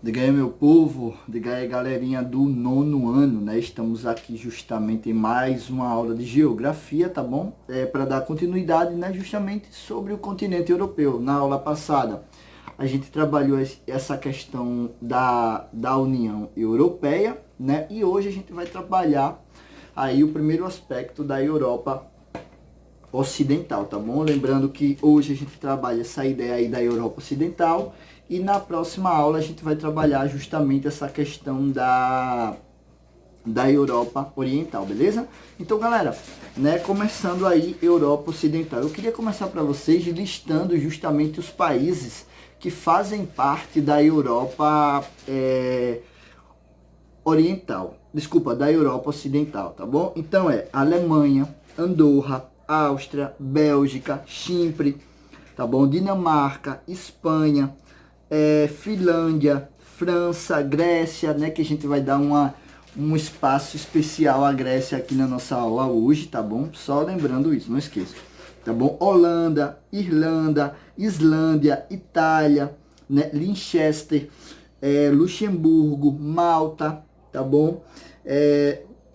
Diga aí, meu povo, diga aí, galerinha do nono ano, né? Estamos aqui justamente em mais uma aula de geografia, tá bom? Para dar continuidade, né, justamente sobre o continente europeu. Na aula passada, a gente trabalhou essa questão da União Europeia, né? E hoje a gente vai trabalhar aí o primeiro aspecto da Europa Ocidental, tá bom? Lembrando que hoje a gente trabalha essa ideia aí da Europa Ocidental e na próxima aula a gente vai trabalhar justamente essa questão da Europa Oriental, beleza? Então, galera, né, começando aí Europa Ocidental, eu queria começar para vocês listando justamente os países que fazem parte da Europa Oriental, desculpa, da Europa Ocidental, tá bom? Então Alemanha, Andorra, Áustria, Bélgica, Chipre, tá bom? Dinamarca, Espanha, Finlândia, França, Grécia, né? Que a gente vai dar um espaço especial à Grécia aqui na nossa aula hoje, tá bom? Só lembrando isso, não esqueça, tá bom? Holanda, Irlanda, Islândia, Itália, né? Liechtenstein, Luxemburgo, Malta, tá bom?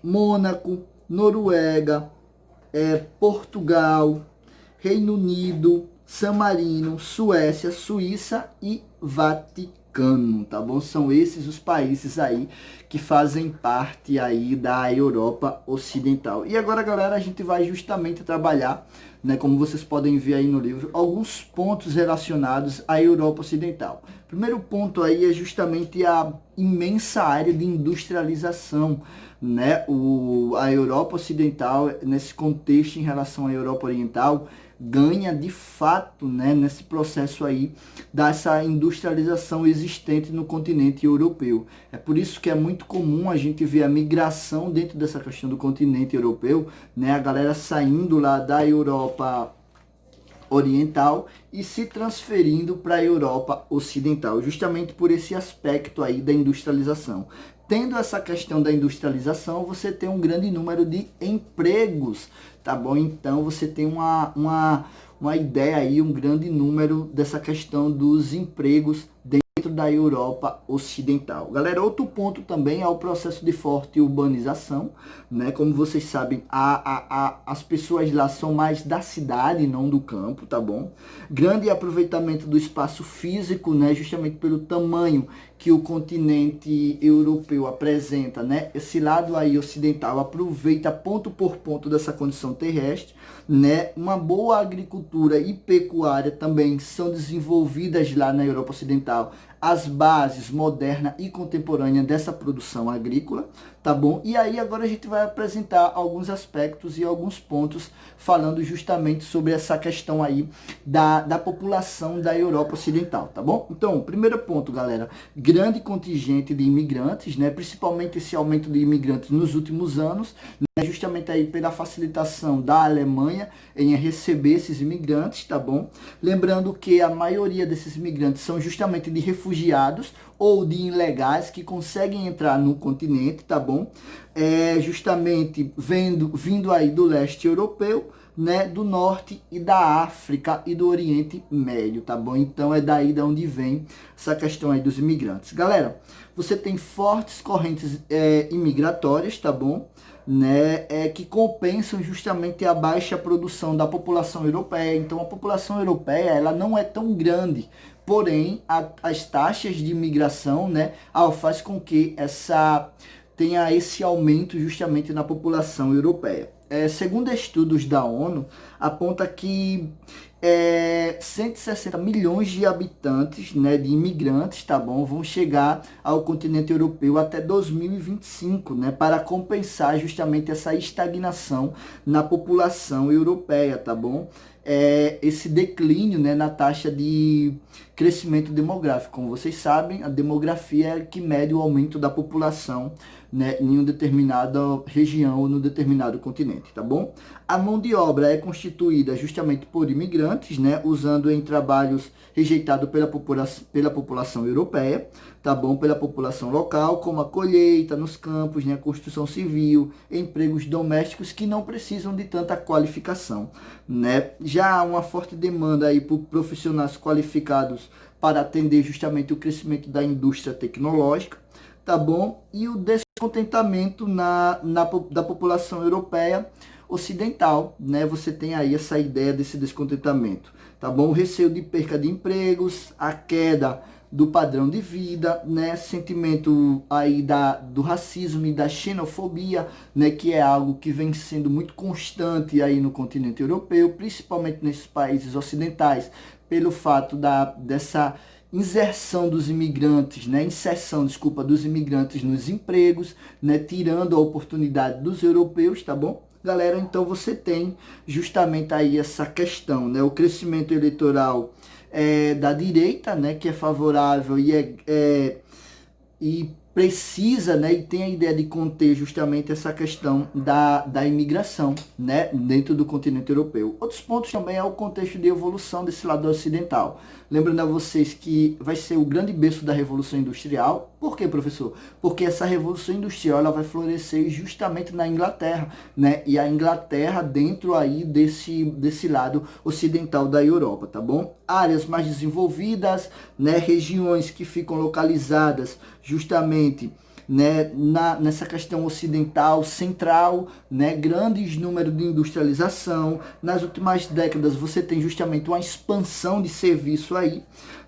Mônaco, Noruega, Portugal, Reino Unido, San Marino, Suécia, Suíça e Vaticano, tá bom? São esses os países aí que fazem parte aí da Europa Ocidental. E agora, galera, a gente vai justamente trabalhar, né, como vocês podem ver aí no livro, alguns pontos relacionados à Europa Ocidental. Primeiro ponto aí é justamente a imensa área de industrialização, né? A Europa Ocidental, nesse contexto em relação à Europa Oriental, ganha de fato, né, nesse processo aí dessa industrialização existente no continente europeu. É por isso que é muito comum a gente ver a migração dentro dessa questão do continente europeu, né, a galera saindo lá da Europa Oriental e se transferindo para a Europa Ocidental, justamente por esse aspecto aí da industrialização. Tendo essa questão da industrialização, você tem um grande número de empregos, tá bom? Então você tem uma ideia aí, um grande número dessa questão dos empregos dentro da Europa Ocidental. Galera, outro ponto também é o processo de forte urbanização, né? Como vocês sabem, as pessoas lá são mais da cidade, não do campo, tá bom? Grande aproveitamento do espaço físico, né? Justamente pelo tamanho que o continente europeu apresenta, né? Esse lado aí ocidental aproveita ponto por ponto dessa condição terrestre, né? Uma boa agricultura e pecuária também são desenvolvidas lá na Europa Ocidental, as bases moderna e contemporânea dessa produção agrícola, tá bom? E aí agora a gente vai apresentar alguns aspectos e alguns pontos falando justamente sobre essa questão aí da população da Europa Ocidental, tá bom? Então, primeiro ponto, galera, grande contingente de imigrantes, né? Principalmente esse aumento de imigrantes nos últimos anos, né? Justamente aí pela facilitação da Alemanha em receber esses imigrantes, tá bom? Lembrando que a maioria desses imigrantes são justamente de refugiados ou de ilegais que conseguem entrar no continente, tá bom? Justamente vindo aí do leste europeu, né, do norte e da África e do Oriente Médio, tá bom? Então é daí da onde vem essa questão aí dos imigrantes. Galera, você tem fortes correntes imigratórias, tá bom? Né, que compensam justamente a baixa produção da população europeia. Então a população europeia ela não é tão grande, porém as taxas de imigração, né, faz com que tenha esse aumento justamente na população europeia. Segundo estudos da ONU, aponta que 160 milhões de habitantes, né, de imigrantes, tá bom, vão chegar ao continente europeu até 2025, né, para compensar justamente essa estagnação na população europeia, tá bom? Esse declínio, né, na taxa de crescimento demográfico. Como vocês sabem, a demografia é que mede o aumento da população né, em uma determinada região ou no determinado continente, tá bom? A mão de obra é constituída justamente por imigrantes, né, usando em trabalhos rejeitados pela população europeia, tá bom? Pela população local, como a colheita nos campos, né, a construção civil, empregos domésticos que não precisam de tanta qualificação, né? Já há uma forte demanda aí por profissionais qualificados para atender justamente o crescimento da indústria tecnológica, tá bom? E o descontentamento da população europeia ocidental, né? Você tem aí essa ideia desse descontentamento, tá bom? O receio de perca de empregos, a queda do padrão de vida, né? Sentimento aí do racismo e da xenofobia, né? Que é algo que vem sendo muito constante aí no continente europeu, principalmente nesses países ocidentais, pelo fato dessa inserção dos imigrantes, né? Inserção, desculpa, dos imigrantes nos empregos, né? Tirando a oportunidade dos europeus, tá bom? Galera, então você tem justamente aí essa questão, né? O crescimento eleitoral da direita, né? Que é favorável e precisa, né, e tem a ideia de conter justamente essa questão da imigração, né, dentro do continente europeu. Outros pontos também é o contexto de evolução desse lado ocidental. Lembrando a vocês que vai ser o grande berço da Revolução Industrial. Por quê, professor? Porque essa Revolução Industrial ela vai florescer justamente na Inglaterra, né, e a Inglaterra dentro aí desse lado ocidental da Europa, tá bom? Áreas mais desenvolvidas, né, regiões que ficam localizadas justamente, né, nessa questão ocidental, central, né, grandes números de industrialização. Nas últimas décadas você tem justamente uma expansão de serviço aí,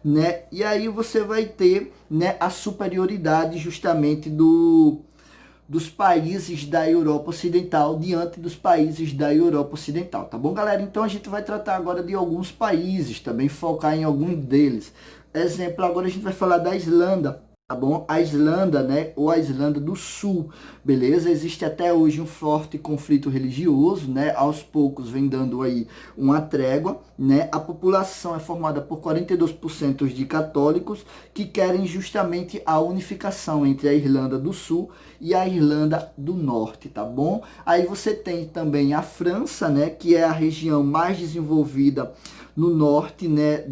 né, e aí você vai ter, né, a superioridade justamente dos países da Europa Ocidental diante dos países da Europa Ocidental, tá bom, galera? Então a gente vai tratar agora de alguns países, também focar em alguns deles. Exemplo, agora a gente vai falar da Islândia, tá bom? A Islândia, né, ou a Islândia do Sul, beleza? Existe até hoje um forte conflito religioso, né? Aos poucos vem dando aí uma trégua, né? A população é formada por 42% de católicos que querem justamente a unificação entre a Irlanda do Sul e a Irlanda do Norte, tá bom? Aí você tem também a França, né, que é a região mais desenvolvida no norte, né,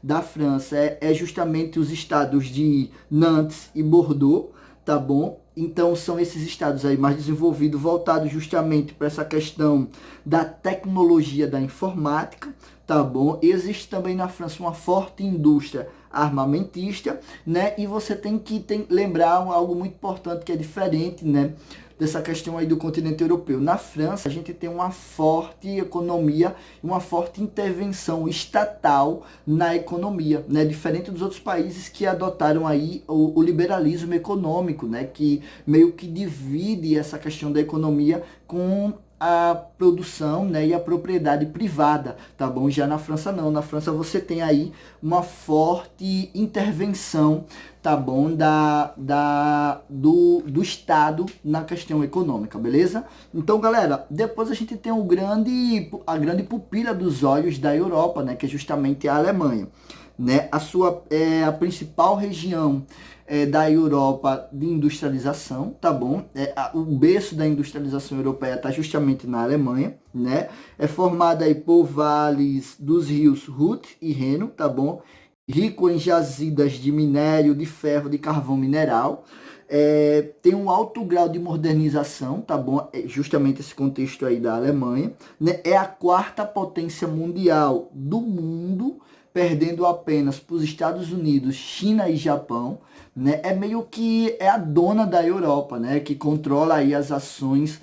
da França, é justamente os estados de Nantes e Bordeaux, tá bom? Então são esses estados aí mais desenvolvidos, voltados justamente para essa questão da tecnologia da informática, tá bom? Existe também na França uma forte indústria armamentista, né? E você tem que lembrar algo muito importante que é diferente, né, dessa questão aí do continente europeu. Na França, a gente tem uma forte economia, uma forte intervenção estatal na economia, né? Diferente dos outros países que adotaram aí o liberalismo econômico, né? Que meio que divide essa questão da economia com a produção, né, e a propriedade privada, tá bom? Já na França não, na França você tem aí uma forte intervenção, tá bom, do Estado na questão econômica, beleza? Então, galera, depois a gente tem a grande pupila dos olhos da Europa, né, que é justamente a Alemanha, né? A principal região da Europa de industrialização, tá bom? O berço da industrialização europeia está justamente na Alemanha, né? É formada aí por vales dos rios Ruhr e Reno, tá bom? Rico em jazidas de minério, de ferro, de carvão mineral. Tem um alto grau de modernização, tá bom? Justamente esse contexto aí da Alemanha, né? É a quarta potência mundial do mundo, perdendo apenas para os Estados Unidos, China e Japão, né? É meio que a dona da Europa, né? Que controla aí as ações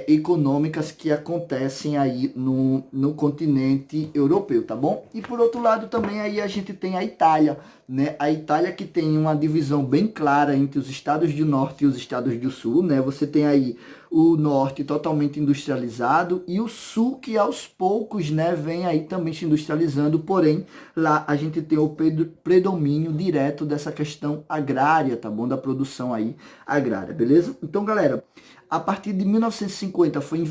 econômicas que acontecem aí no continente europeu, tá bom? E por outro lado também aí a gente tem a Itália, né? A Itália que tem uma divisão bem clara entre os estados do norte e os estados do sul, né? Você tem aí o norte totalmente industrializado e o sul que aos poucos, né, vem aí também se industrializando, porém lá a gente tem o predomínio direto dessa questão agrária, tá bom? Da produção aí agrária, beleza? Então, galera, A partir de 1950 foi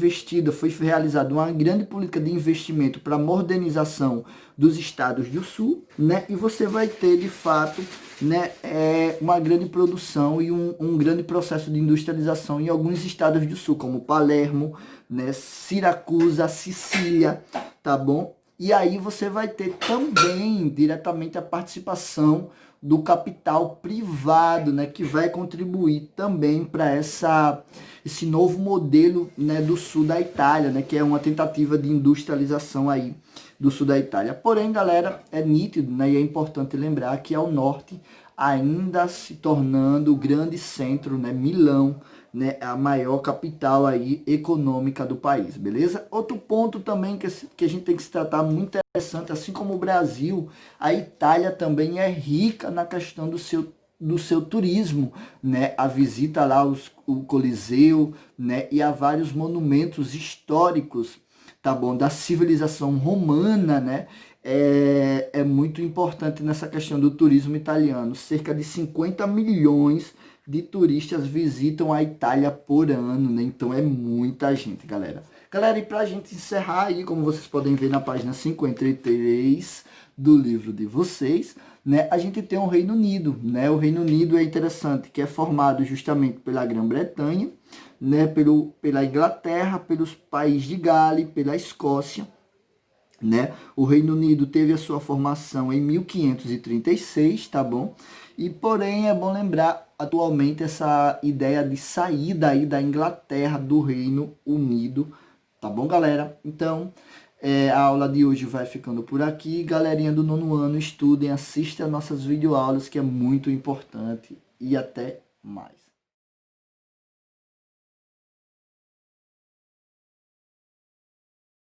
realizada uma grande política de investimento para a modernização dos estados do sul, né? E você vai ter, de fato, né, uma grande produção e um grande processo de industrialização em alguns estados do sul, como Palermo, né, Siracusa, Sicília, tá bom? E aí você vai ter também diretamente a participação do capital privado, né, que vai contribuir também para esse novo modelo, né, do sul da Itália, né, que é uma tentativa de industrialização aí do sul da Itália. Porém, galera, é nítido, né, e é importante lembrar que ao norte ainda se tornando o grande centro, né, Milão, né, a maior capital aí econômica do país, beleza? Outro ponto também que a gente tem que se tratar muito interessante, assim como o Brasil, a Itália também é rica na questão do seu turismo, né? A visita lá o Coliseu, né? E a vários monumentos históricos, tá bom? Da civilização romana, né? É muito importante nessa questão do turismo italiano. Cerca de 50 milhões de turistas visitam a Itália por ano, né? Então é muita gente, galera. Galera, e pra gente encerrar aí, como vocês podem ver na página 53 do livro de vocês, né? A gente tem o Reino Unido, né? O Reino Unido é interessante, que é formado justamente pela Grã-Bretanha, né? Pela Inglaterra, pelos países de Gales, pela Escócia, né? O Reino Unido teve a sua formação em 1536, tá bom? E porém é bom lembrar atualmente essa ideia de saída aí da Inglaterra do Reino Unido, tá bom, galera? Então, a aula de hoje vai ficando por aqui. Galerinha do nono ano, estudem, assistam as nossas videoaulas, que é muito importante. E até mais.